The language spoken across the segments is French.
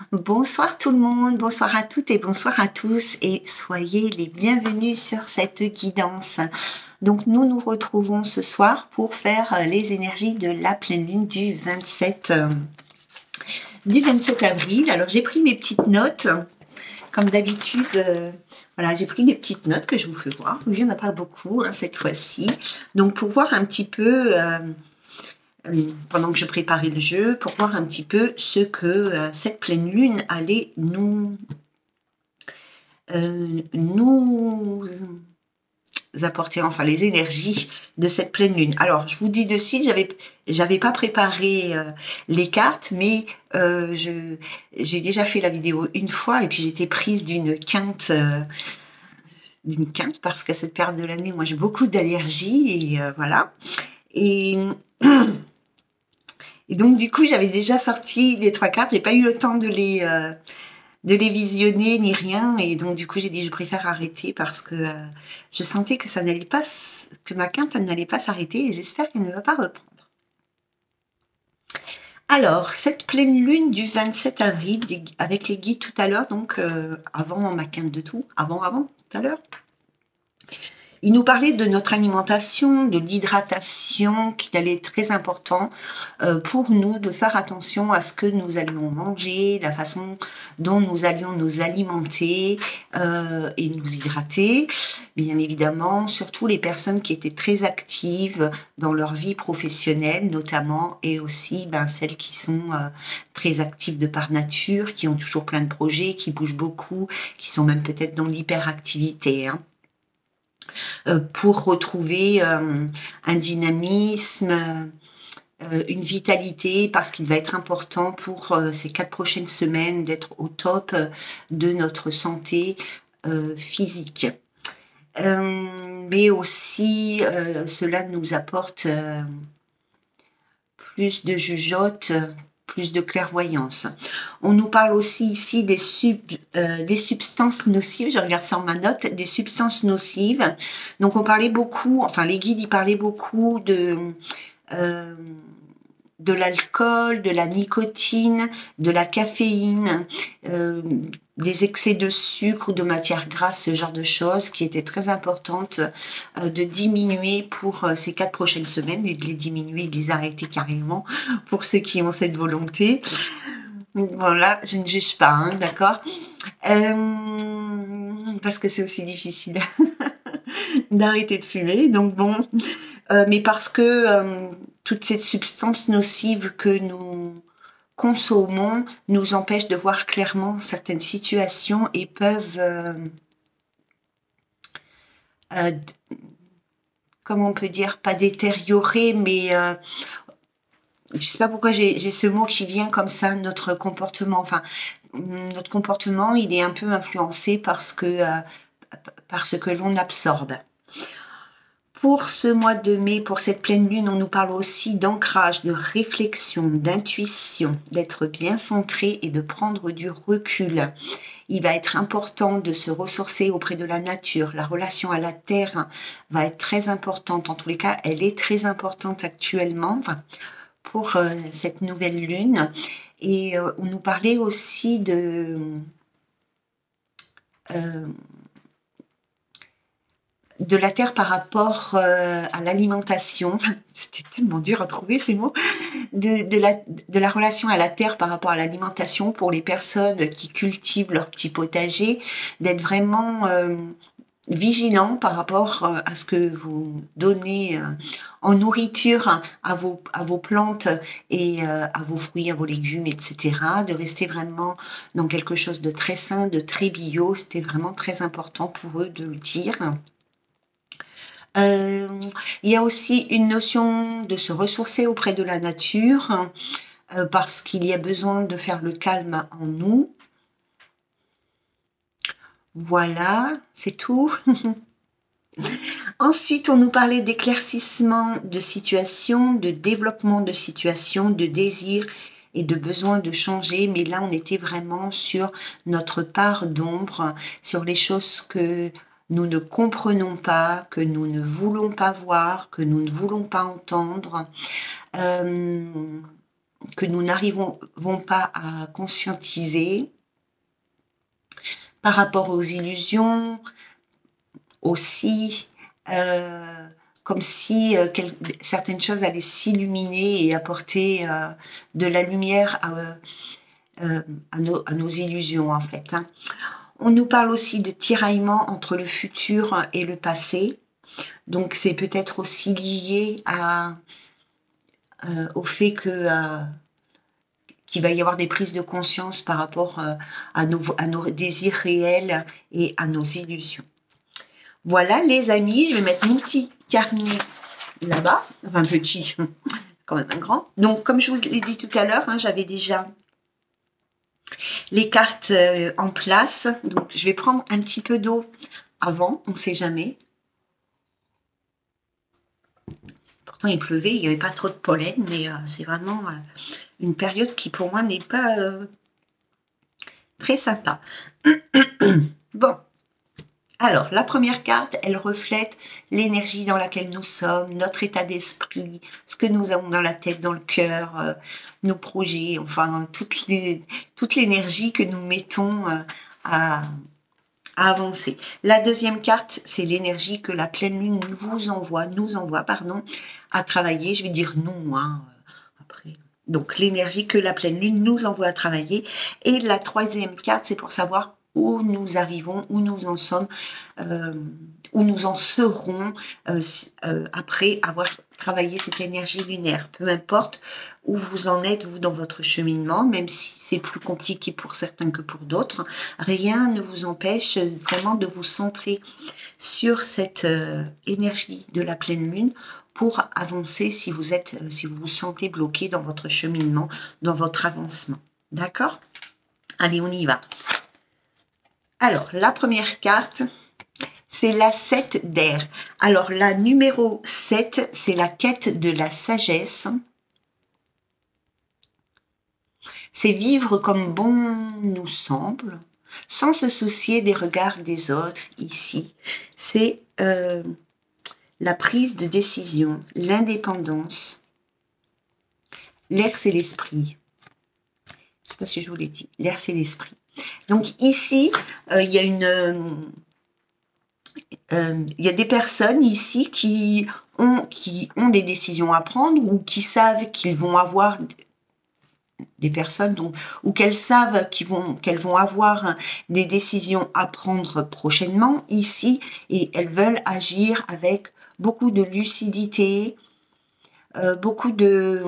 Bonsoir tout le monde, bonsoir à toutes et bonsoir à tous et soyez les bienvenus sur cette guidance. Donc nous nous retrouvons ce soir pour faire les énergies de la pleine lune du 27 avril. Alors j'ai pris mes petites notes, comme d'habitude, voilà, j'ai pris mes petites notes que je vous fais voir. Il n'y en a pas beaucoup cette fois-ci. Donc pour voir un petit peu... pendant que je préparais le jeu, pour voir un petit peu ce que cette pleine lune allait nous apporter, enfin les énergies de cette pleine lune. Alors je vous dis de suite, j'avais pas préparé les cartes, mais j'ai déjà fait la vidéo une fois et puis j'étais prise d'une quinte parce qu'à cette période de l'année, moi j'ai beaucoup d'allergies et voilà. Et donc, du coup, j'avais déjà sorti les 3 cartes. J'ai pas eu le temps de les visionner ni rien. Et donc, du coup, j'ai dit, je préfère arrêter parce que je sentais que ça n'allait pas, que ma quinte, elle n'allait pas s'arrêter. Et j'espère qu'elle ne va pas reprendre. Alors, cette pleine lune du 27 avril, avec les guides tout à l'heure, donc avant ma quinte de tout, avant, tout à l'heure. Il nous parlait de notre alimentation, de l'hydratation, qu'il allait être très important pour nous de faire attention à ce que nous allions manger, la façon dont nous allions nous alimenter et nous hydrater. Bien évidemment, surtout les personnes qui étaient très actives dans leur vie professionnelle notamment, et aussi celles qui sont très actives de par nature, qui ont toujours plein de projets, qui bougent beaucoup, qui sont même peut-être dans l'hyperactivité, hein. Pour retrouver un dynamisme, une vitalité, parce qu'il va être important pour ces 4 prochaines semaines d'être au top de notre santé physique. Mais aussi, cela nous apporte plus de jugeote, plus de clairvoyance. On nous parle aussi ici des substances nocives, je regarde sur ma note, des substances nocives. Donc on parlait beaucoup, enfin les guides, ils parlaient beaucoup de l'alcool, de la nicotine, de la caféine, des excès de sucre, de matière grasse, ce genre de choses qui étaient très importantes de diminuer pour ces 4 prochaines semaines, et de les diminuer, de les arrêter carrément pour ceux qui ont cette volonté. Voilà, je ne juge pas, hein, d'accord, parce que c'est aussi difficile d'arrêter de fumer, donc bon, mais parce que toutes ces substances nocives que nous consommons nous empêchent de voir clairement certaines situations et peuvent, comment on peut dire, pas détériorer, mais je sais pas pourquoi j'ai ce mot qui vient comme ça, notre comportement. Enfin, notre comportement, il est un peu influencé parce que l'on absorbe. Pour ce mois de mai, pour cette pleine lune, on nous parle aussi d'ancrage, de réflexion, d'intuition, d'être bien centré et de prendre du recul. Il va être important de se ressourcer auprès de la nature. La relation à la terre va être très importante. En tous les cas, elle est très importante actuellement, enfin, pour cette nouvelle lune. Et on nous parlait aussi de la terre par rapport à l'alimentation. C'était tellement dur à trouver ces mots. De la relation à la terre par rapport à l'alimentation pour les personnes qui cultivent leur petit potager, d'être vraiment vigilant par rapport à ce que vous donnez en nourriture à vos plantes et à vos fruits, à vos légumes, etc. De rester vraiment dans quelque chose de très sain, de très bio. C'était vraiment très important pour eux de le dire. Il y a aussi une notion de se ressourcer auprès de la nature parce qu'il y a besoin de faire le calme en nous. Voilà, c'est tout. Ensuite, on nous parlait d'éclaircissement de situation, de développement de situation, de désir et de besoin de changer. Mais là, on était vraiment sur notre part d'ombre, sur les choses que nous ne comprenons pas, que nous ne voulons pas voir, que nous ne voulons pas entendre. que nous n'arrivons pas à conscientiser par rapport aux illusions aussi, comme si certaines choses allaient s'illuminer et apporter de la lumière à nos illusions en fait. Hein. On nous parle aussi de tiraillement entre le futur et le passé. Donc c'est peut-être aussi lié au fait qu'il va y avoir des prises de conscience par rapport à nos désirs réels et à nos illusions. Voilà les amis, je vais mettre mon petit carnet là-bas, enfin petit, quand même un grand. Donc comme je vous l'ai dit tout à l'heure, hein, j'avais déjà les cartes en place. Donc je vais prendre un petit peu d'eau avant, on ne sait jamais. Pourtant il pleuvait, il n'y avait pas trop de pollen, mais c'est vraiment une période qui pour moi n'est pas très sympa. Bon. Alors, la première carte, elle reflète l'énergie dans laquelle nous sommes, notre état d'esprit, ce que nous avons dans la tête, dans le cœur, nos projets, enfin, toute l'énergie que nous mettons à avancer. La deuxième carte, c'est l'énergie que la pleine lune nous envoie, à travailler. Je vais dire non, hein, après. Donc, l'énergie que la pleine lune nous envoie à travailler. Et la troisième carte, c'est pour savoir où nous arrivons, où nous en sommes, où nous en serons après avoir travaillé cette énergie lunaire. Peu importe où vous en êtes, vous, dans votre cheminement, même si c'est plus compliqué pour certains que pour d'autres, rien ne vous empêche vraiment de vous centrer sur cette énergie de la pleine lune pour avancer si vous vous sentez bloqué dans votre cheminement, dans votre avancement. D'accord? Allez, on y va. Alors, la première carte, c'est la 7 d'air. Alors, la numéro 7, c'est la quête de la sagesse. C'est vivre comme bon nous semble, sans se soucier des regards des autres ici. C'est la prise de décision, l'indépendance. L'air, c'est l'esprit. Je ne sais pas si je vous l'ai dit. L'air, c'est l'esprit. Donc ici, il y a des personnes ici qui ont des décisions à prendre ou qui savent qu'ils vont avoir des personnes ou qu'elles savent qu'elles vont avoir des décisions à prendre prochainement ici et elles veulent agir avec beaucoup de lucidité, beaucoup de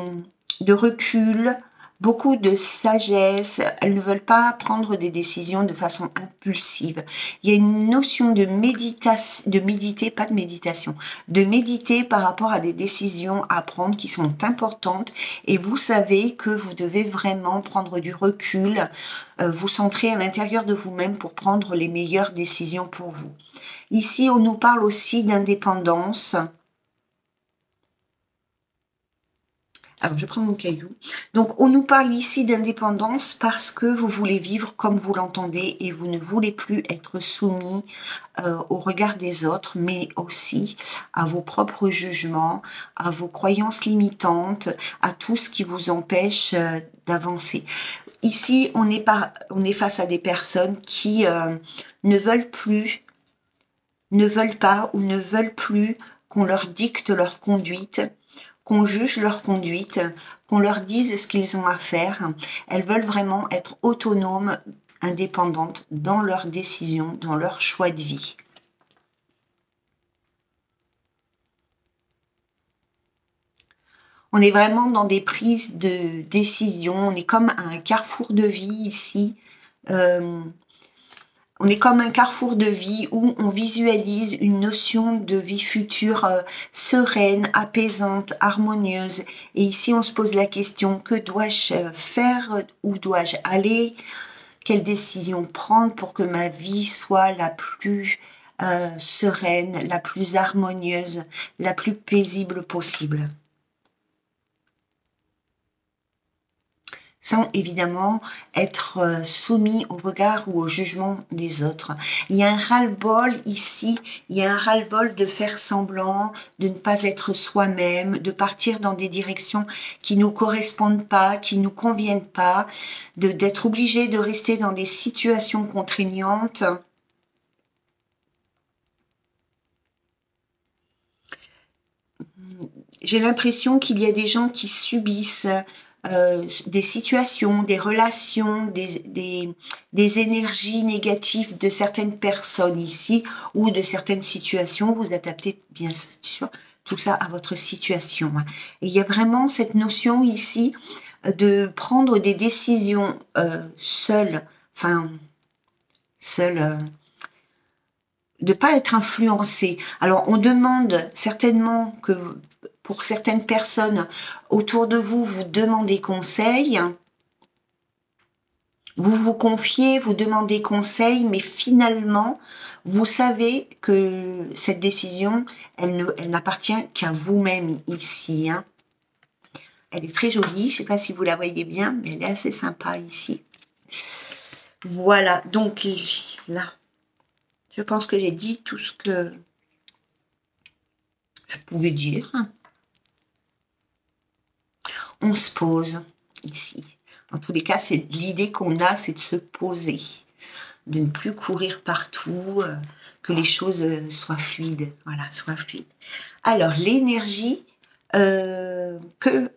recul, beaucoup de sagesse. Elles ne veulent pas prendre des décisions de façon impulsive. Il y a une notion de méditer par rapport à des décisions à prendre qui sont importantes et vous savez que vous devez vraiment prendre du recul, vous centrer à l'intérieur de vous-même pour prendre les meilleures décisions pour vous. Ici, on nous parle aussi d'indépendance. Alors, je prends mon caillou. Donc, on nous parle ici d'indépendance parce que vous voulez vivre comme vous l'entendez et vous ne voulez plus être soumis au regard des autres, mais aussi à vos propres jugements, à vos croyances limitantes, à tout ce qui vous empêche d'avancer. Ici, on est face à des personnes qui ne veulent pas ou ne veulent plus qu'on leur dicte leur conduite, qu'on juge leur conduite, qu'on leur dise ce qu'ils ont à faire. Elles veulent vraiment être autonomes, indépendantes dans leurs décisions, dans leur choix de vie. On est vraiment dans des prises de décision, on est comme à un carrefour de vie ici. On est comme un carrefour de vie où on visualise une notion de vie future sereine, apaisante, harmonieuse. Et ici, on se pose la question, que dois-je faire? Où dois-je aller? Quelle décision prendre pour que ma vie soit la plus sereine, la plus harmonieuse, la plus paisible possible? sans évidemment être soumis au regard ou au jugement des autres. Il y a un ras-le-bol ici, il y a un ras-le-bol de faire semblant, de ne pas être soi-même, de partir dans des directions qui nous correspondent pas, qui nous conviennent pas, d'être obligé de rester dans des situations contraignantes. J'ai l'impression qu'il y a des gens qui subissent des situations, des relations, des énergies négatives de certaines personnes ici ou de certaines situations. Vous adaptez bien sûr tout ça à votre situation. Et il y a vraiment cette notion ici de prendre des décisions seul, de pas être influencé. Alors on demande certainement que pour certaines personnes autour de vous, vous demandez conseil, vous vous confiez, vous demandez conseil, mais finalement, vous savez que cette décision, elle n'appartient qu'à vous-même ici. Hein. Elle est très jolie, je ne sais pas si vous la voyez bien, mais elle est assez sympa ici. Voilà, donc là, je pense que j'ai dit tout ce que je pouvais dire. On se pose ici. En tous les cas, c'est l'idée qu'on a, c'est de se poser, de ne plus courir partout, que les choses soient fluides. Voilà, soient fluides. Alors, l'énergie que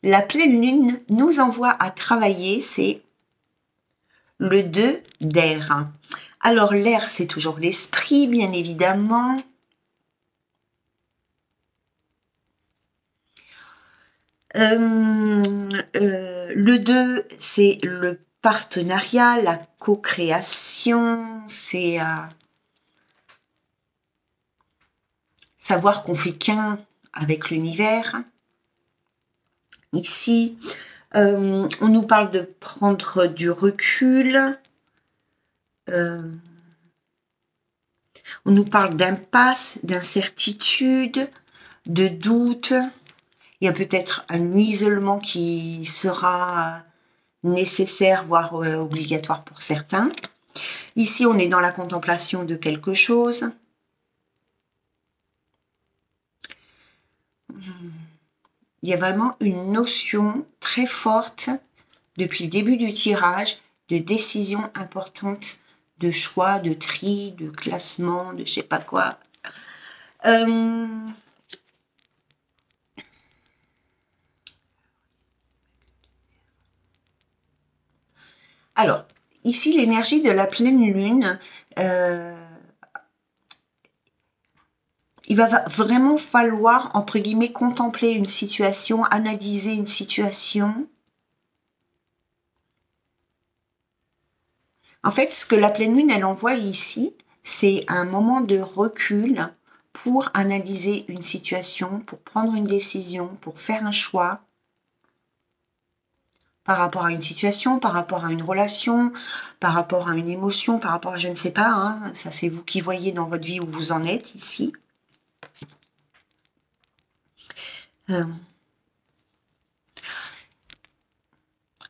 la pleine lune nous envoie à travailler, c'est le 2 d'air. Alors, l'air, c'est toujours l'esprit, bien évidemment. Le 2, c'est le partenariat, la co-création, c'est savoir qu'on fait qu'un avec l'univers. Ici, on nous parle de prendre du recul. On nous parle d'impasse, d'incertitude, de doute. Il y a peut-être un isolement qui sera nécessaire, voire obligatoire pour certains. Ici, on est dans la contemplation de quelque chose. Il y a vraiment une notion très forte, depuis le début du tirage, de décision importante, de choix, de tri, de classement, de je sais pas quoi. Alors, ici, l'énergie de la pleine lune, il va vraiment falloir, entre guillemets, contempler une situation, analyser une situation. En fait, ce que la pleine lune, elle envoie ici, c'est un moment de recul pour analyser une situation, pour prendre une décision, pour faire un choix par rapport à une situation, par rapport à une relation, par rapport à une émotion, par rapport à je ne sais pas, hein, ça c'est vous qui voyez dans votre vie où vous en êtes ici.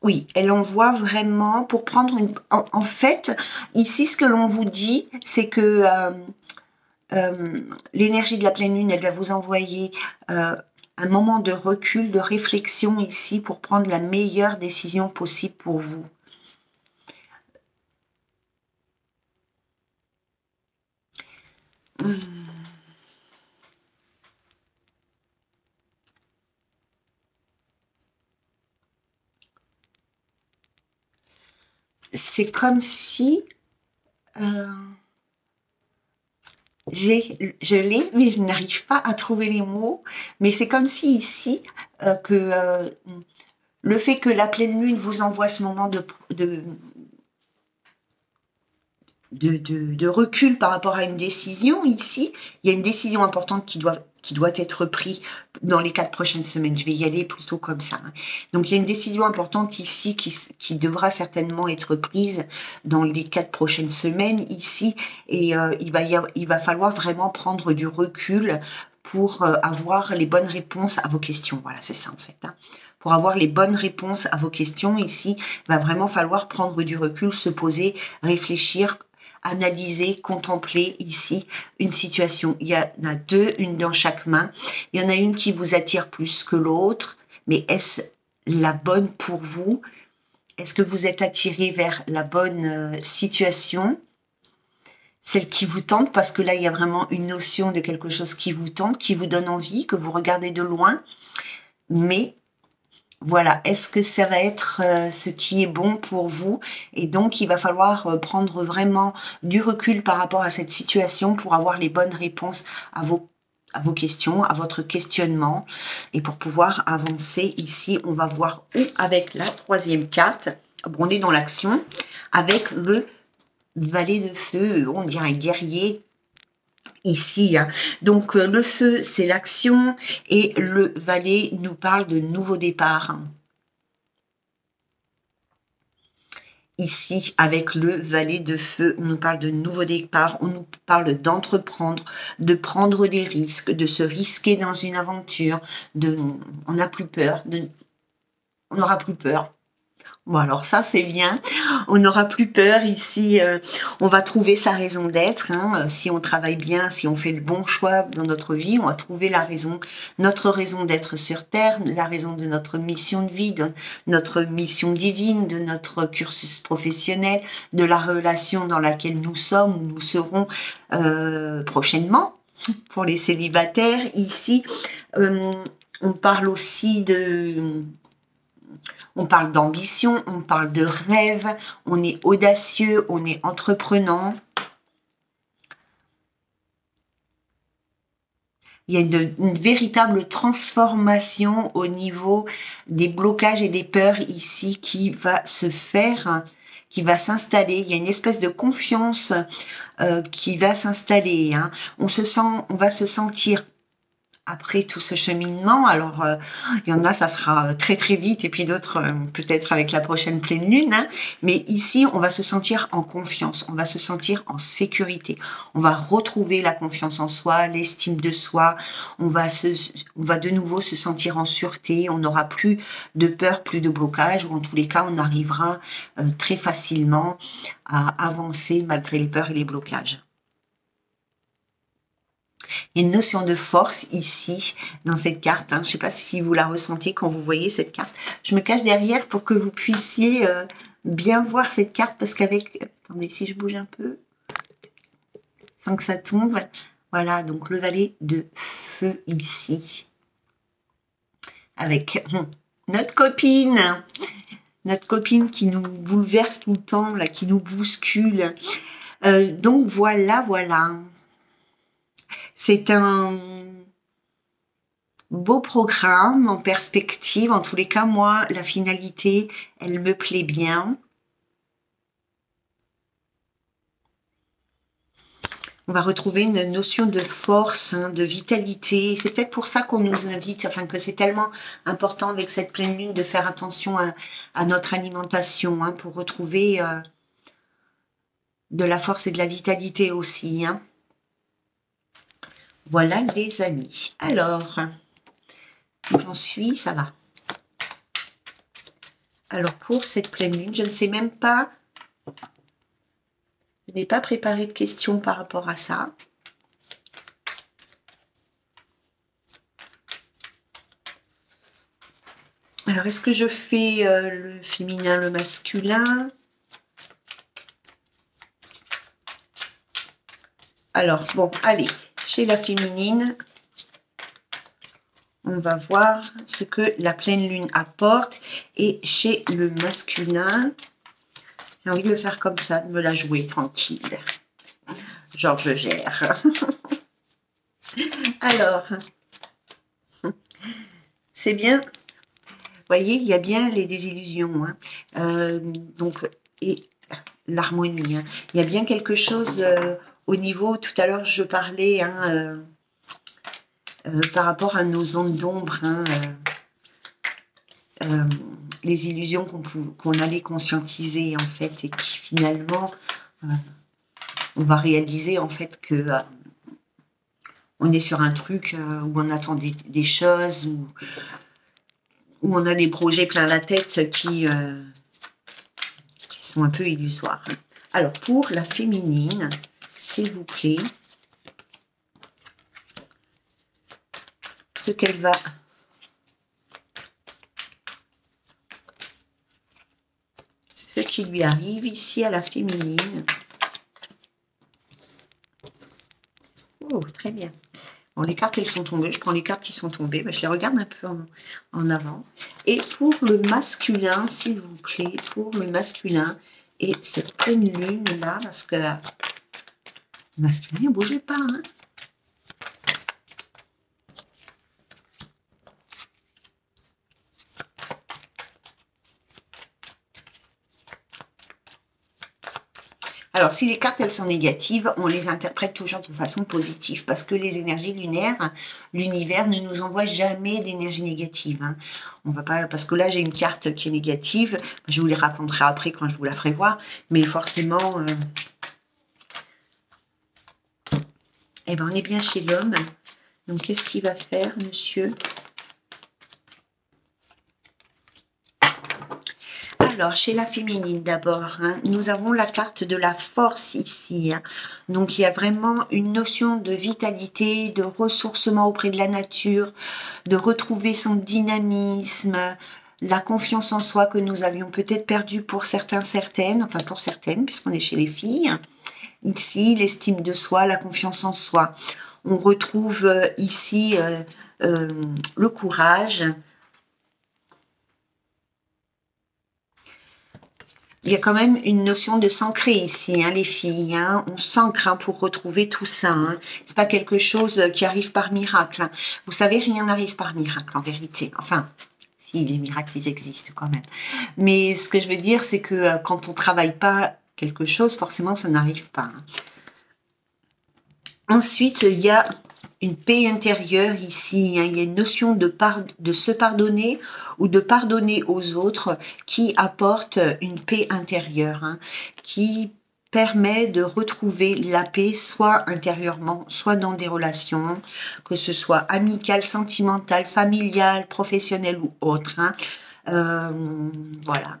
Oui, elle envoie vraiment pour prendre une... En fait, ici, ce que l'on vous dit, c'est que l'énergie de la pleine lune, elle va vous envoyer un moment de recul, de réflexion ici pour prendre la meilleure décision possible pour vous. C'est comme si... je l'ai, mais je n'arrive pas à trouver les mots. Mais c'est comme si ici, le fait que la pleine lune vous envoie ce moment de recul par rapport à une décision, ici, il y a une décision importante qui doit être prise dans les 4 prochaines semaines. Je vais y aller plutôt comme ça. Donc, il y a une décision importante ici qui devra certainement être prise dans les 4 prochaines semaines ici. Et il va falloir vraiment prendre du recul pour avoir les bonnes réponses à vos questions. Voilà, c'est ça en fait. Hein. pour avoir les bonnes réponses à vos questions. Ici, il va vraiment falloir prendre du recul, se poser, réfléchir, analyser, contempler ici une situation. Il y en a deux, une dans chaque main. Il y en a une qui vous attire plus que l'autre, mais est-ce la bonne pour vous? Est-ce que vous êtes attiré vers la bonne situation? Celle qui vous tente, parce que là, il y a vraiment une notion de quelque chose qui vous tente, qui vous donne envie, que vous regardez de loin. Mais voilà, est-ce que ça va être ce qui est bon pour vous? Et donc, il va falloir prendre vraiment du recul par rapport à cette situation pour avoir les bonnes réponses à vos questions, à votre questionnement. Et pour pouvoir avancer ici, on va voir où avec la troisième carte. On est dans l'action avec le valet de feu, on dirait un guerrier ici. Hein. Donc le feu, c'est l'action et le valet nous parle de nouveau départ. Ici, avec le valet de feu, on nous parle de nouveau départ, on nous parle d'entreprendre, de prendre des risques, de se risquer dans une aventure, on n'a plus peur, on n'aura plus peur. Bon, alors ça, c'est bien. On n'aura plus peur ici. On va trouver sa raison d'être. Hein. Si on travaille bien, si on fait le bon choix dans notre vie, on va trouver notre raison d'être sur Terre, la raison de notre mission de vie, de notre mission divine, de notre cursus professionnel, de la relation dans laquelle nous sommes, ou nous serons prochainement. Pour les célibataires, ici, on parle aussi on parle d'ambition, on parle de rêve, on est audacieux, on est entreprenant. Il y a une véritable transformation au niveau des blocages et des peurs ici qui va se faire, qui va s'installer. Il y a une espèce de confiance qui va s'installer. Hein. On va se sentir après tout ce cheminement, alors il y en a, ça sera très très vite, et puis d'autres peut-être avec la prochaine pleine lune, hein, mais ici on va se sentir en confiance, on va se sentir en sécurité, on va retrouver la confiance en soi, l'estime de soi, on va de nouveau se sentir en sûreté, on n'aura plus de peur, plus de blocage, ou en tous les cas on arrivera très facilement à avancer malgré les peurs et les blocages. Il y a une notion de force ici, dans cette carte. Hein. Je ne sais pas si vous la ressentez quand vous voyez cette carte. Je me cache derrière pour que vous puissiez bien voir cette carte, parce qu'avec... Attendez, si je bouge un peu, sans que ça tombe. Voilà, donc le valet de feu ici. Avec notre copine qui nous bouleverse tout le temps, là, qui nous bouscule. Donc voilà. C'est un beau programme en perspective. En tous les cas, moi, la finalité, elle me plaît bien. On va retrouver une notion de force, hein, de vitalité. C'est peut-être pour ça qu'on nous invite, enfin que c'est tellement important avec cette pleine lune de faire attention à notre alimentation, hein, pour retrouver de la force et de la vitalité aussi, hein. Voilà les amis. Alors, j'en suis, ça va. Alors pour cette pleine lune, je ne sais même pas, je n'ai pas préparé de questions par rapport à ça. Alors est-ce que je fais le féminin, le masculin? Alors bon, allez. Chez la féminine, on va voir ce que la pleine lune apporte. Et chez le masculin, j'ai envie de le faire comme ça, de me la jouer tranquille. Genre, je gère. Alors, c'est bien. Vous voyez, il y a bien les désillusions. Hein. Donc, et l'harmonie. Hein. Il y a bien quelque chose... au niveau, tout à l'heure, je parlais hein, par rapport à nos ondes d'ombre, hein, les illusions qu'on allait conscientiser, en fait, et qui finalement, on va réaliser, en fait, que on est sur un truc où on attend des choses, où on a des projets plein la tête qui sont un peu illusoires. Alors, pour la féminine, s'il vous plaît, ce qu'elle va... Ce qui lui arrive ici à la féminine. Oh, très bien. Bon, les cartes, elles sont tombées. Je prends les cartes qui sont tombées. Ben, je les regarde un peu en avant. Et pour le masculin, s'il vous plaît, pour le masculin, et cette pleine lune-là, parce que le masculin, ne bougez pas, hein. Alors, si les cartes, elles sont négatives, on les interprète toujours de façon positive parce que les énergies lunaires, l'univers ne nous envoie jamais d'énergie négative. Hein. On va pas, parce que là, j'ai une carte qui est négative. Je vous les raconterai après quand je vous la ferai voir. Mais forcément, eh ben, on est bien chez l'homme. Donc, qu'est-ce qu'il va faire, monsieur ? Alors, chez la féminine d'abord, hein, nous avons la carte de la force ici. Hein. Donc, il y a vraiment une notion de vitalité, de ressourcement auprès de la nature, de retrouver son dynamisme, la confiance en soi que nous avions peut-être perdue pour certains, certaines, enfin pour certaines, puisqu'on est chez les filles. Ici, l'estime de soi, la confiance en soi. On retrouve ici le courage. Il y a quand même une notion de s'ancrer ici, hein, les filles. Hein. On s'ancre hein, pour retrouver tout ça. Hein. C'est pas quelque chose qui arrive par miracle. Hein. Vous savez, rien n'arrive par miracle en vérité. Enfin, si les miracles, ils existent quand même. Mais ce que je veux dire, c'est que quand on travaille pas quelque chose, forcément, ça n'arrive pas. Hein. Ensuite, il y a une paix intérieure ici. Hein. Il y a une notion de se pardonner ou de pardonner aux autres qui apporte une paix intérieure, hein, qui permet de retrouver la paix soit intérieurement, soit dans des relations, que ce soit amicales, sentimentales, familiales, professionnelles ou autres. Hein. Voilà.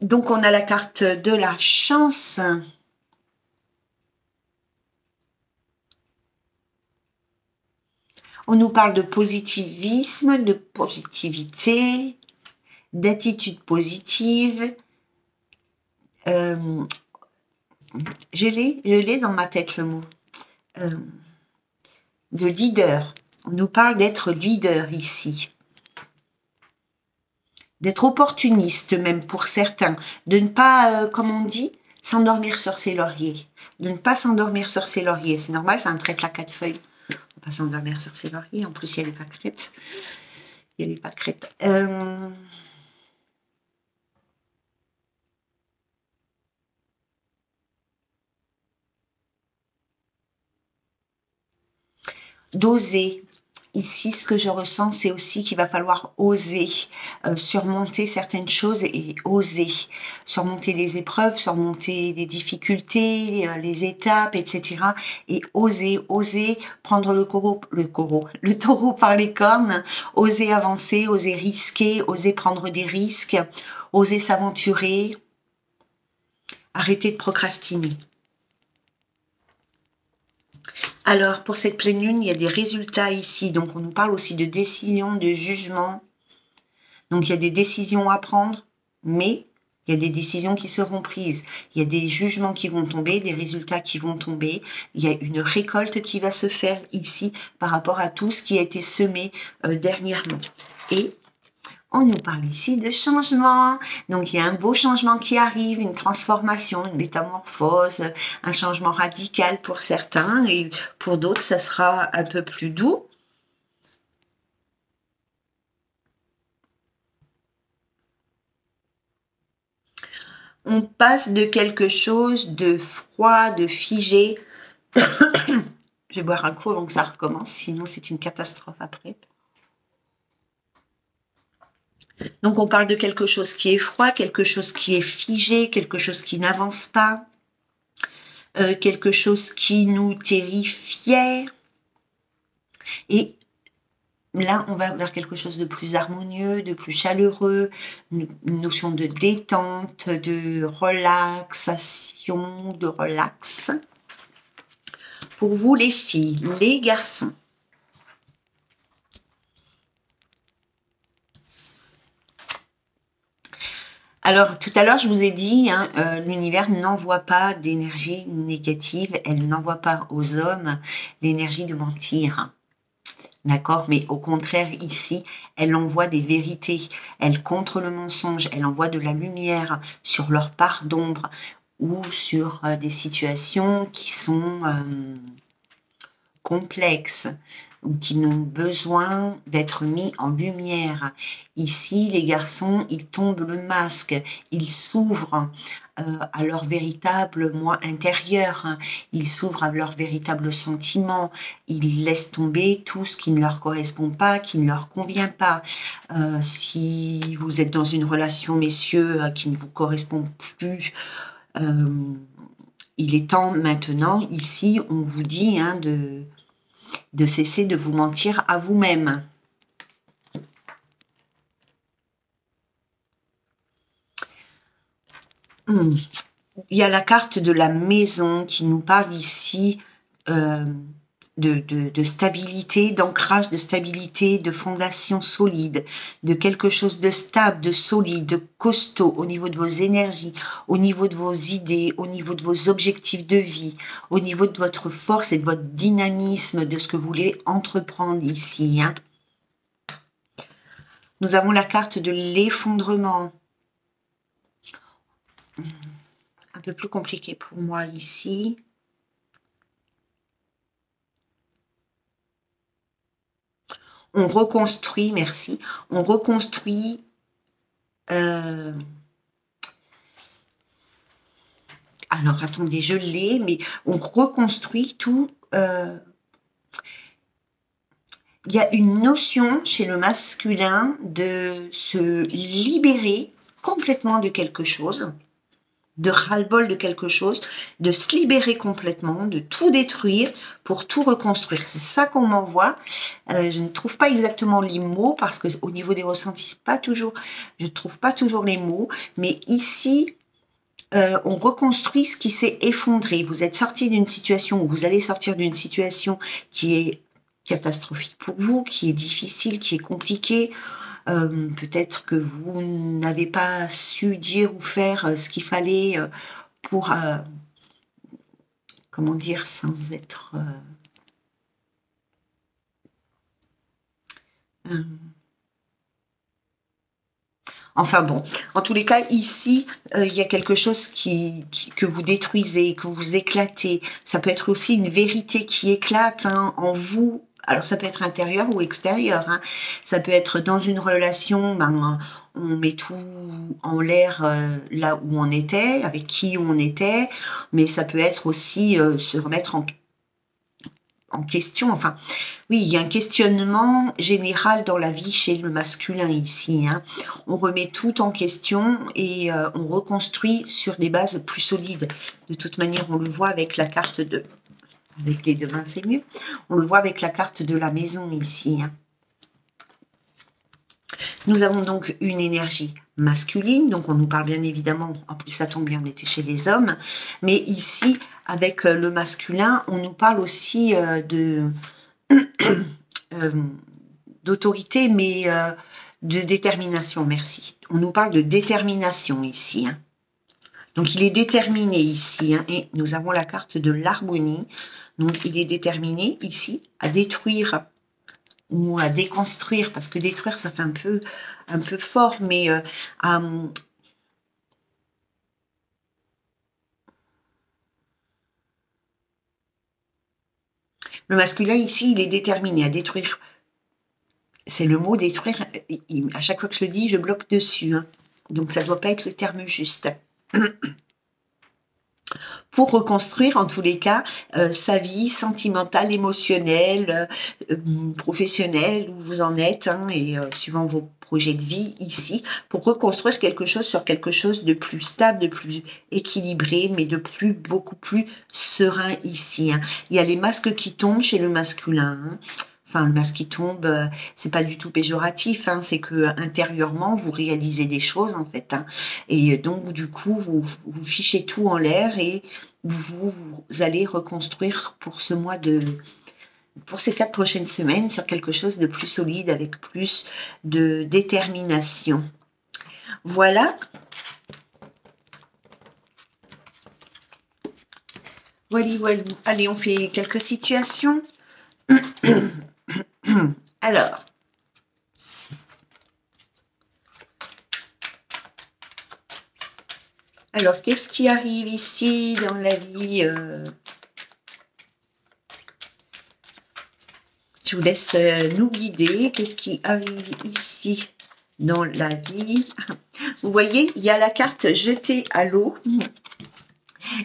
Donc, on a la carte de la chance. On nous parle de positivisme, de positivité, d'attitude positive. Je l'ai dans ma tête le mot. De leader. On nous parle d'être leader ici. D'être opportuniste même pour certains. De ne pas, comme on dit, s'endormir sur ses lauriers. De ne pas s'endormir sur ses lauriers. C'est normal, c'est un trèfle à 4 feuilles. On va pas s'endormir sur ses lauriers. En plus, il y a les pâquerettes. Il y a les pâquerettes. D'oser. Ici, ce que je ressens, c'est aussi qu'il va falloir oser surmonter certaines choses et oser surmonter les épreuves, surmonter les difficultés, les étapes, etc. Et oser prendre le taureau par les cornes, oser avancer, oser risquer, oser prendre des risques, oser s'aventurer, arrêter de procrastiner. Alors, pour cette pleine lune, il y a des résultats ici. Donc, on nous parle aussi de décision, de jugement. Donc, il y a des décisions à prendre, mais il y a des décisions qui seront prises. Il y a des jugements qui vont tomber, des résultats qui vont tomber. Il y a une récolte qui va se faire ici par rapport à tout ce qui a été semé dernièrement. Et on nous parle ici de changement. Donc, il y a un beau changement qui arrive, une transformation, une métamorphose, un changement radical pour certains. Et pour d'autres, ça sera un peu plus doux. On passe de quelque chose de froid, de figé. Je vais boire un coup avant que ça recommence, sinon c'est une catastrophe après. Donc, on parle de quelque chose qui est froid, quelque chose qui est figé, quelque chose qui n'avance pas, quelque chose qui nous terrifiait. Et là, on va vers quelque chose de plus harmonieux, de plus chaleureux, une notion de détente, de relaxation, de relax. Pour vous, les filles, les garçons. Alors, tout à l'heure, je vous ai dit, hein, l'univers n'envoie pas d'énergie négative, elle n'envoie pas aux hommes l'énergie de mentir. D'accord? Mais au contraire, ici, elle envoie des vérités, elle contre le mensonge, elle envoie de la lumière sur leur part d'ombre ou sur des situations qui sont complexes ou qui ont besoin d'être mis en lumière. Ici, les garçons, ils tombent le masque, ils s'ouvrent à leur véritable moi intérieur, hein. Ils s'ouvrent à leurs véritables sentiments, ils laissent tomber tout ce qui ne leur correspond pas, qui ne leur convient pas. Si vous êtes dans une relation, messieurs, qui ne vous correspond plus, il est temps maintenant, ici, on vous dit hein, de cesser de vous mentir à vous-même. Il y a la carte de la maison qui nous parle ici de stabilité, d'ancrage, de stabilité, de fondation solide, de quelque chose de stable, de solide, de costaud au niveau de vos énergies, au niveau de vos idées, au niveau de vos objectifs de vie, au niveau de votre force et de votre dynamisme, de ce que vous voulez entreprendre ici. Hein. Nous avons la carte de l'effondrement. Un peu plus compliqué pour moi ici. On reconstruit, merci, on reconstruit alors attendez, je l'ai, mais on reconstruit tout. Il y a une notion chez le masculin de se libérer complètement de quelque chose, de ras-le-bol de quelque chose, de se libérer complètement, de tout détruire pour tout reconstruire. C'est ça qu'on m'envoie. Je ne trouve pas exactement les mots parce que au niveau des ressentis, pas toujours, je ne trouve pas toujours les mots. Mais ici, on reconstruit ce qui s'est effondré. Vous êtes sorti d'une situation ou vous allez sortir d'une situation qui est catastrophique pour vous, qui est difficile, qui est compliquée. Peut-être que vous n'avez pas su dire ou faire ce qu'il fallait pour, comment dire, sans être... Enfin bon, en tous les cas, ici, il y a quelque chose que vous détruisez, que vous éclatez. Ça peut être aussi une vérité qui éclate hein, en vous. Alors ça peut être intérieur ou extérieur. Hein. Ça peut être dans une relation, ben, on met tout en l'air là où on était, avec qui on était. Mais ça peut être aussi se remettre en question. Enfin, oui, il y a un questionnement général dans la vie chez le masculin ici. Hein. On remet tout en question et on reconstruit sur des bases plus solides. De toute manière, on le voit avec la carte de... Avec les deux mains, c'est mieux. On le voit avec la carte de la maison ici. Hein. Nous avons donc une énergie masculine, donc on nous parle bien évidemment, en plus ça tombe bien, on était chez les hommes, mais ici, avec le masculin, on nous parle aussi d'autorité, mais de détermination, merci. On nous parle de détermination ici. Hein. Donc il est déterminé ici, hein, et nous avons la carte de l'harmonie, donc il est déterminé ici à détruire ou à déconstruire, parce que détruire, ça fait un peu fort, mais le masculin, ici, il est déterminé à détruire. C'est le mot détruire. À chaque fois que je le dis, je bloque dessus. Hein. Donc, ça ne doit pas être le terme juste. Pour reconstruire, en tous les cas, sa vie sentimentale, émotionnelle, professionnelle, où vous en êtes, hein, et suivant vos projets de vie ici, pour reconstruire quelque chose sur quelque chose de plus stable, de plus équilibré, mais de beaucoup plus serein ici. Hein. Il y a les masques qui tombent chez le masculin. Hein. Enfin, le masque qui tombe, c'est pas du tout péjoratif, hein, c'est que intérieurement, vous réalisez des choses, en fait. Hein, et donc, du coup, vous fichez tout en l'air et vous allez reconstruire pour ce mois pour ces 4 prochaines semaines sur quelque chose de plus solide, avec plus de détermination. Voilà. Voilà. Allez, on fait quelques situations. Alors, qu'est-ce qui arrive ici dans la vie Je vous laisse nous guider. Qu'est-ce qui arrive ici dans la vie? Vous voyez, il y a la carte jetée à l'eau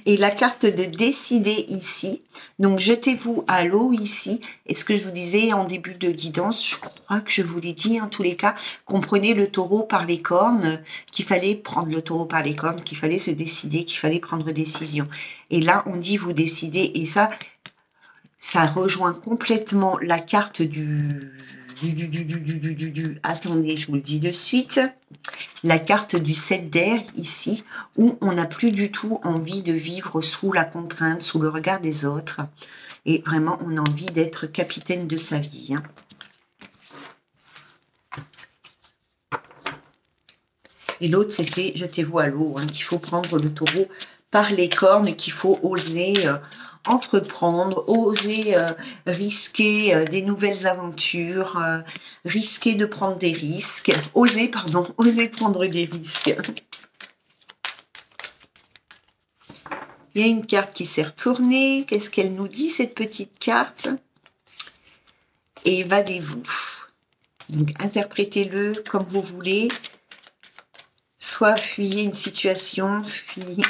et la carte de décider ici. Donc, jetez-vous à l'eau ici. Et ce que je vous disais en début de guidance, je crois que je vous l'ai dit en tous les cas, comprenez le taureau par les cornes, qu'il fallait prendre le taureau par les cornes, qu'il fallait se décider, qu'il fallait prendre décision. Et là, on dit vous décidez. Et ça rejoint complètement la carte attendez, je vous le dis de suite, la carte du 7 d'air ici, où on n'a plus du tout envie de vivre sous la contrainte, sous le regard des autres, et vraiment on a envie d'être capitaine de sa vie. Hein. Et l'autre, c'était jetez-vous à l'eau, hein, qu'il faut prendre le taureau par les cornes, qu'il faut oser entreprendre, oser risquer des nouvelles aventures, risquer de prendre des risques, oser prendre des risques. Il y a une carte qui s'est retournée. Qu'est-ce qu'elle nous dit, cette petite carte? Évadez-vous. Donc, interprétez-le comme vous voulez. Soit fuyez une situation, fuyez...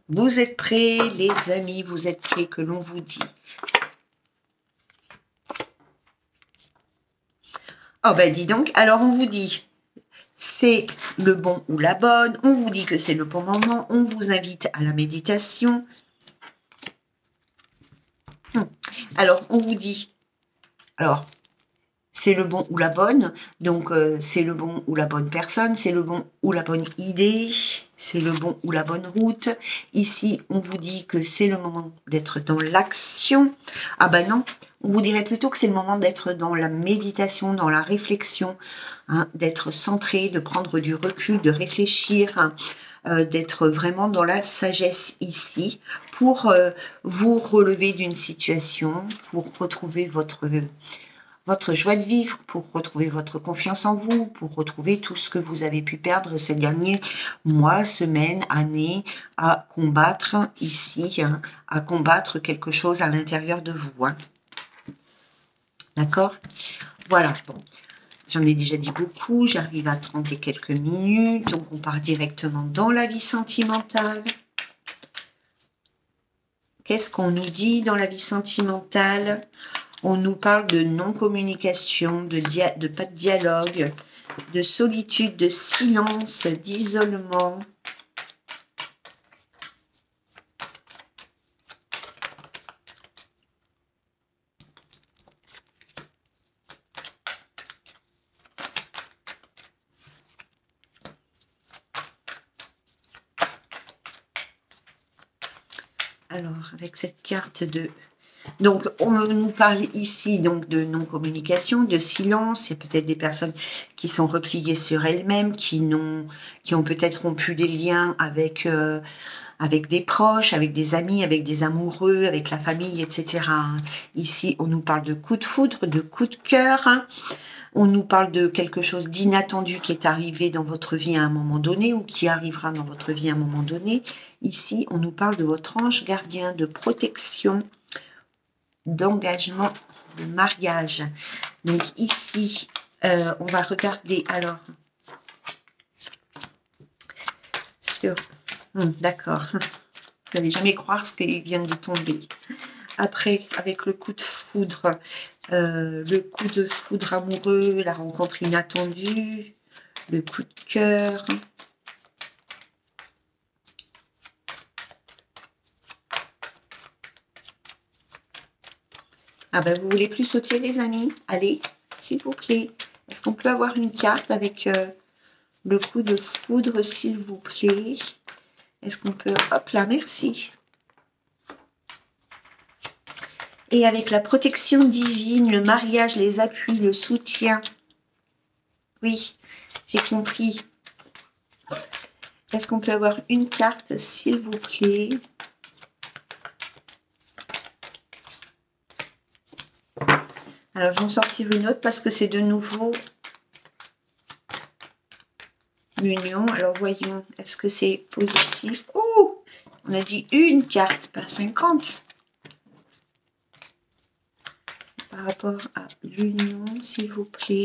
Vous êtes prêts, les amis, vous êtes prêts, que l'on vous dit. Oh ben dis donc, alors on vous dit, c'est le bon ou la bonne, on vous dit que c'est le bon moment, on vous invite à la méditation. Alors on vous dit, alors c'est le bon ou la bonne, donc c'est le bon ou la bonne personne, c'est le bon ou la bonne idée, c'est le bon ou la bonne route. Ici, on vous dit que c'est le moment d'être dans l'action. Ah ben non, on vous dirait plutôt que c'est le moment d'être dans la méditation, dans la réflexion, hein, d'être centré, de prendre du recul, de réfléchir, hein, d'être vraiment dans la sagesse ici, pour vous relever d'une situation, pour retrouver votre joie de vivre, pour retrouver votre confiance en vous, pour retrouver tout ce que vous avez pu perdre ces derniers mois, semaines, années, à combattre ici, hein, à combattre quelque chose à l'intérieur de vous. Hein. D'accord? Voilà, bon. J'en ai déjà dit beaucoup, j'arrive à 30 et quelques minutes, donc on part directement dans la vie sentimentale. Qu'est-ce qu'on nous dit dans la vie sentimentale? On nous parle de non-communication, de pas de dialogue, de solitude, de silence, d'isolement. Alors, avec cette carte de... Donc, on nous parle ici donc de non-communication, de silence. Il y a peut-être des personnes qui sont repliées sur elles-mêmes, qui ont peut-être rompu des liens avec, avec des proches, avec des amis, avec des amoureux, avec la famille, etc. Ici, on nous parle de coup de foudre, de coup de cœur. Hein. On nous parle de quelque chose d'inattendu qui est arrivé dans votre vie à un moment donné ou qui arrivera dans votre vie à un moment donné. Ici, on nous parle de votre ange gardien, de protection, d'engagement, de mariage. Donc ici, on va regarder alors sur... D'accord. Vous n'allez jamais croire ce qui vient de tomber. Après, avec le coup de foudre amoureux, la rencontre inattendue, le coup de cœur. Ah ben, vous voulez plus sauter, les amis? Allez, s'il vous plaît. Est-ce qu'on peut avoir une carte avec le coup de foudre, s'il vous plaît? Est-ce qu'on peut... Hop là, merci. Et avec la protection divine, le mariage, les appuis, le soutien. Oui, j'ai compris. Est-ce qu'on peut avoir une carte, s'il vous plaît? Alors, je vais en sortir une autre parce que c'est de nouveau l'union. Alors, voyons, est-ce que c'est positif? Oh, on a dit une carte, pas 50. Par rapport à l'union, s'il vous plaît.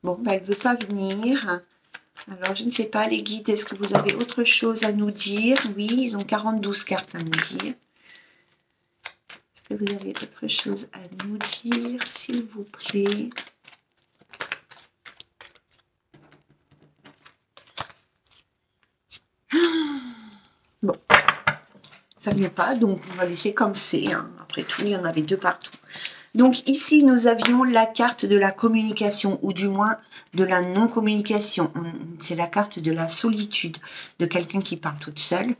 Bon, ben, elle ne veut pas venir. Alors, je ne sais pas, les guides, est-ce que vous avez autre chose à nous dire? Oui, ils ont 42 cartes à nous dire. Est-ce que vous avez autre chose à nous dire, s'il vous plaît? Bon, ça ne vient pas, donc on va laisser comme c'est. Hein. Après tout, il y en avait deux partout. Donc ici, nous avions la carte de la communication, ou du moins de la non-communication. C'est la carte de la solitude, de quelqu'un qui parle toute seule.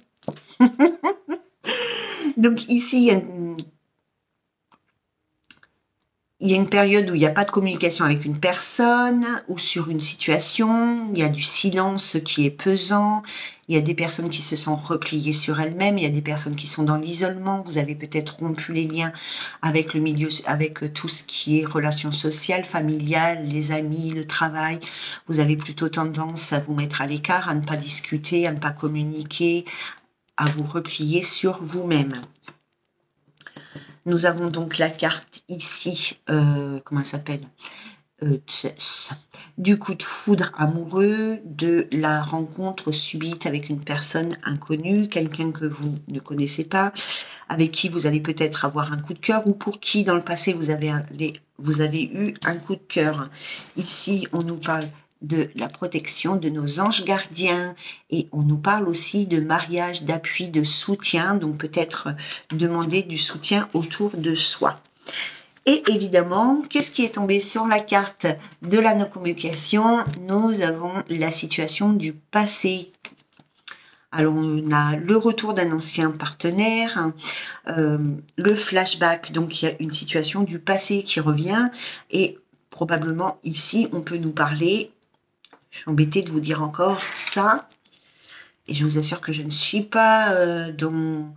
Donc ici, il y a une période où il n'y a pas de communication avec une personne ou sur une situation, il y a du silence qui est pesant, il y a des personnes qui se sont repliées sur elles-mêmes, il y a des personnes qui sont dans l'isolement, vous avez peut-être rompu les liens avec le milieu, avec tout ce qui est relations sociales, familiales, les amis, le travail, vous avez plutôt tendance à vous mettre à l'écart, à ne pas discuter, à ne pas communiquer, à vous replier sur vous-même. Nous avons donc la carte ici, comment ça s'appelle, du coup de foudre amoureux, de la rencontre subite avec une personne inconnue, quelqu'un que vous ne connaissez pas, avec qui vous allez peut-être avoir un coup de cœur, ou pour qui dans le passé vous avez eu un coup de cœur. Ici, on nous parle de la protection de nos anges gardiens, et on nous parle aussi de mariage, d'appui, de soutien, donc peut-être demander du soutien autour de soi. Et évidemment, qu'est-ce qui est tombé sur la carte de la non-communication? Nous avons la situation du passé. Alors, on a le retour d'un ancien partenaire, le flashback, donc il y a une situation du passé qui revient, et probablement ici, on peut nous parler, je suis embêtée de vous dire encore ça, et je vous assure que je ne suis pas dans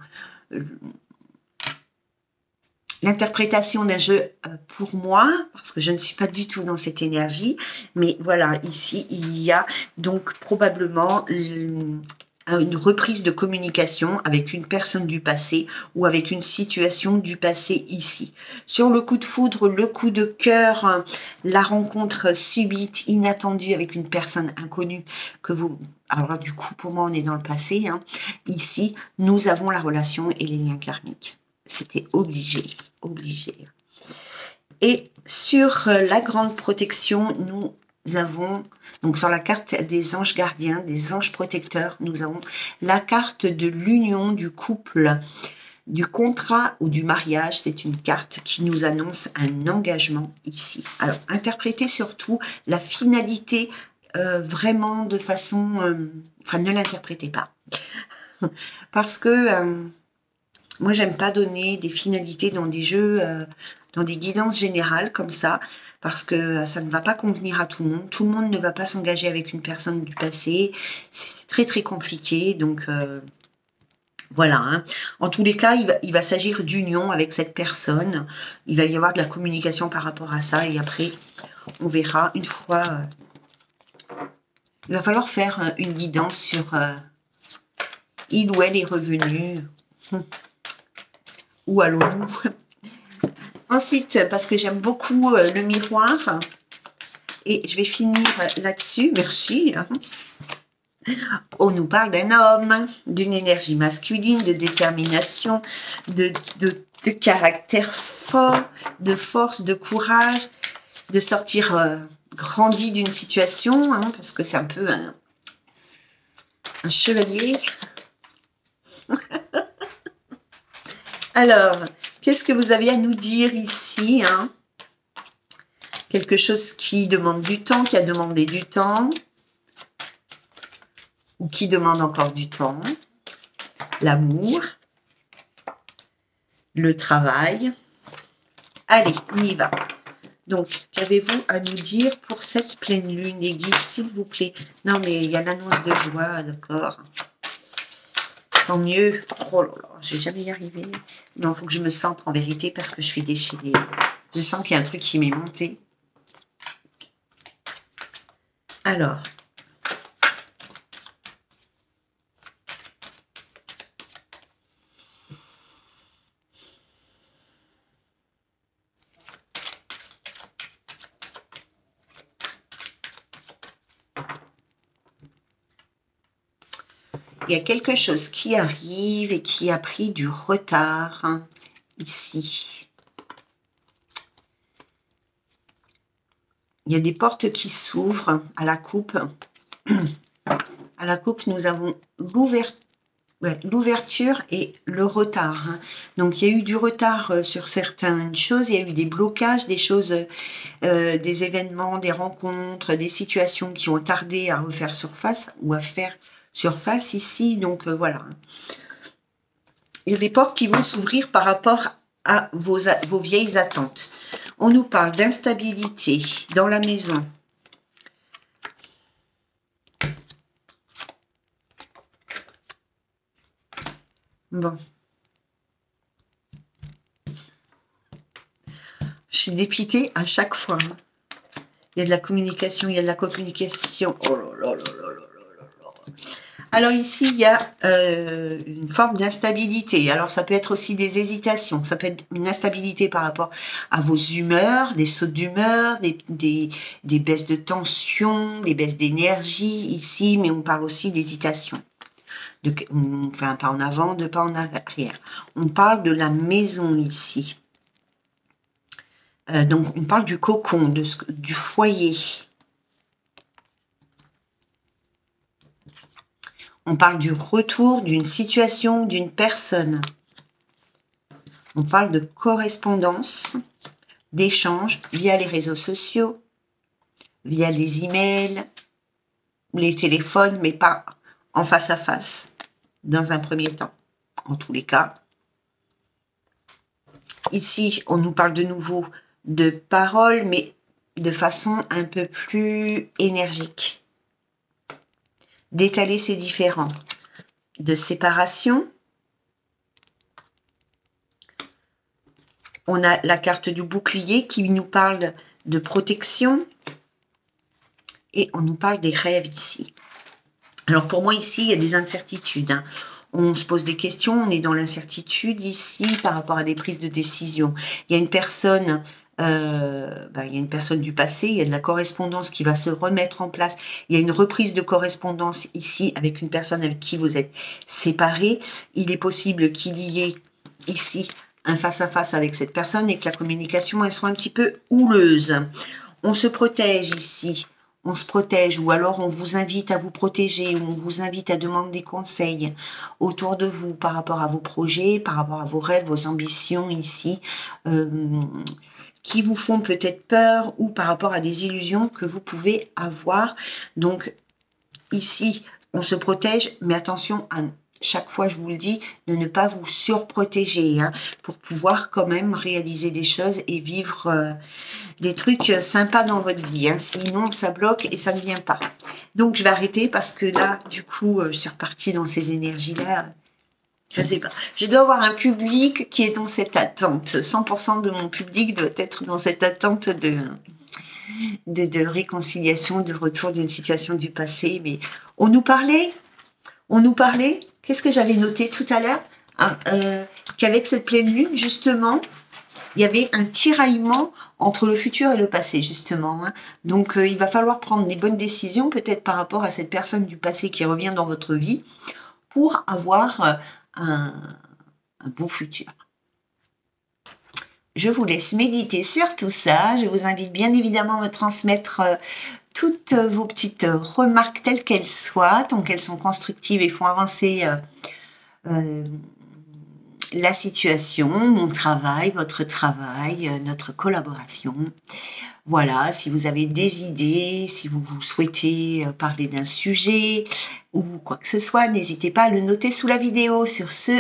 l'interprétation d'un jeu pour moi, parce que je ne suis pas du tout dans cette énergie, mais voilà, ici, il y a donc probablement une reprise de communication avec une personne du passé ou avec une situation du passé ici. Sur le coup de foudre, le coup de cœur, la rencontre subite, inattendue avec une personne inconnue que vous... Alors du coup, pour moi, on est dans le passé. Hein. Ici, nous avons la relation et les liens karmiques. C'était obligé, obligé. Et sur la grande protection, nous avons, donc sur la carte des anges gardiens, des anges protecteurs, nous avons la carte de l'union du couple, du contrat ou du mariage. C'est une carte qui nous annonce un engagement ici. Alors, interprétez surtout la finalité vraiment de façon... enfin, ne l'interprétez pas. Parce que... moi, j'aime pas donner des finalités dans des jeux, dans des guidances générales comme ça, parce que ça ne va pas convenir à tout le monde. Tout le monde ne va pas s'engager avec une personne du passé. C'est très, très compliqué. Donc, voilà. Hein. En tous les cas, il va s'agir d'union avec cette personne. Il va y avoir de la communication par rapport à ça. Et après, on verra une fois... il va falloir faire une guidance sur il ou elle est revenu. Où allons-nous? Ensuite, parce que j'aime beaucoup le miroir, et je vais finir là-dessus, merci. On nous parle d'un homme, d'une énergie masculine, de détermination, de caractère fort, de force, de courage, de sortir grandi d'une situation, hein, parce que c'est un peu un chevalier. Alors, qu'est-ce que vous avez à nous dire ici, hein? Quelque chose qui demande du temps, qui a demandé du temps, ou qui demande encore du temps. L'amour, le travail. Allez, on y va. Donc, qu'avez-vous à nous dire pour cette pleine lune, les guides, s'il vous plaît? Non, mais il y a l'annonce de joie, d'accord. Tant mieux. Oh là là, je vais jamais y arriver. Non, il faut que je me sente en vérité parce que je suis déchaînée. Je sens qu'il y a un truc qui m'est monté. Alors. Il y a quelque chose qui arrive et qui a pris du retard, hein, ici. Il y a des portes qui s'ouvrent à la coupe. À la coupe, nous avons l'ouverture et le retard, hein. Donc, il y a eu du retard sur certaines choses. Il y a eu des blocages, des choses, des événements, des rencontres, des situations qui ont tardé à refaire surface ou à faire surface ici. Donc, voilà. Il y a des portes qui vont s'ouvrir par rapport à vos vieilles attentes. On nous parle d'instabilité dans la maison. Bon. Je suis dépitée à chaque fois. Il y a de la communication, il y a de la communication. Oh là là là là là là là. Alors ici, il y a une forme d'instabilité. Alors ça peut être aussi des hésitations. Ça peut être une instabilité par rapport à vos humeurs, des sautes d'humeur, des baisses de tension, des baisses d'énergie ici, mais on parle aussi d'hésitation. On fait un pas en avant, deux pas en arrière. On parle de la maison ici. Donc on parle du cocon, du foyer. On parle du retour d'une situation, d'une personne. On parle de correspondance, d'échange via les réseaux sociaux, via les emails, les téléphones, mais pas en face à face, dans un premier temps, en tous les cas. Ici, on nous parle de nouveau de paroles, mais de façon un peu plus énergique. D'étaler ces différends, de séparation. On a la carte du bouclier qui nous parle de protection et on nous parle des rêves ici. Alors pour moi ici, il y a des incertitudes, hein. On se pose des questions, on est dans l'incertitude ici par rapport à des prises de décision. Il y a une personne... il y a une personne du passé, il y a de la correspondance qui va se remettre en place, il y a une reprise de correspondance ici avec une personne avec qui vous êtes séparés. Il est possible qu'il y ait ici un face-à-face avec cette personne et que la communication elle soit un petit peu houleuse. On se protège ici, on se protège, ou alors on vous invite à vous protéger, ou on vous invite à demander des conseils autour de vous par rapport à vos projets, par rapport à vos rêves, vos ambitions ici, qui vous font peut-être peur ou par rapport à des illusions que vous pouvez avoir. Donc ici, on se protège, mais attention à chaque fois, je vous le dis, de ne pas vous surprotéger, hein, pour pouvoir quand même réaliser des choses et vivre des trucs sympas dans votre vie, hein. Sinon, ça bloque et ça ne vient pas. Donc, je vais arrêter parce que là, du coup, je suis repartie dans ces énergies-là. Je sais pas. Je dois avoir un public qui est dans cette attente. 100% de mon public doit être dans cette attente de réconciliation, de retour d'une situation du passé. Mais on nous parlait, qu'est-ce que j'avais noté tout à l'heure, qu'avec cette pleine lune, justement, il y avait un tiraillement entre le futur et le passé, justement, hein. Donc, il va falloir prendre des bonnes décisions, peut-être par rapport à cette personne du passé qui revient dans votre vie, pour avoir un beau futur. je vous laisse méditer sur tout ça. Je vous invite bien évidemment à me transmettre toutes vos petites remarques telles qu'elles soient, tant qu'elles sont constructives et font avancer la situation, mon travail, votre travail, notre collaboration. Voilà, si vous avez des idées, si vous souhaitez parler d'un sujet ou quoi que ce soit, n'hésitez pas à le noter sous la vidéo. Sur ce,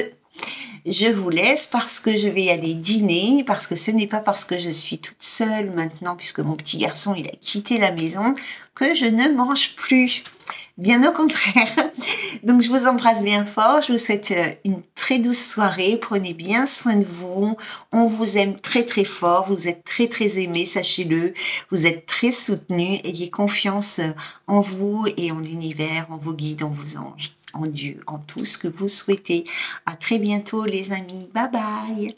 je vous laisse parce que je vais aller dîner, parce que ce n'est pas parce que je suis toute seule maintenant, puisque mon petit garçon il a quitté la maison, que je ne mange plus. Bien au contraire. Donc je vous embrasse bien fort, je vous souhaite une très douce soirée, prenez bien soin de vous, on vous aime très très fort, vous êtes très très aimés, sachez-le, vous êtes très soutenus, ayez confiance en vous et en l'univers, en vos guides, en vos anges, en Dieu, en tout ce que vous souhaitez. À très bientôt les amis, bye bye.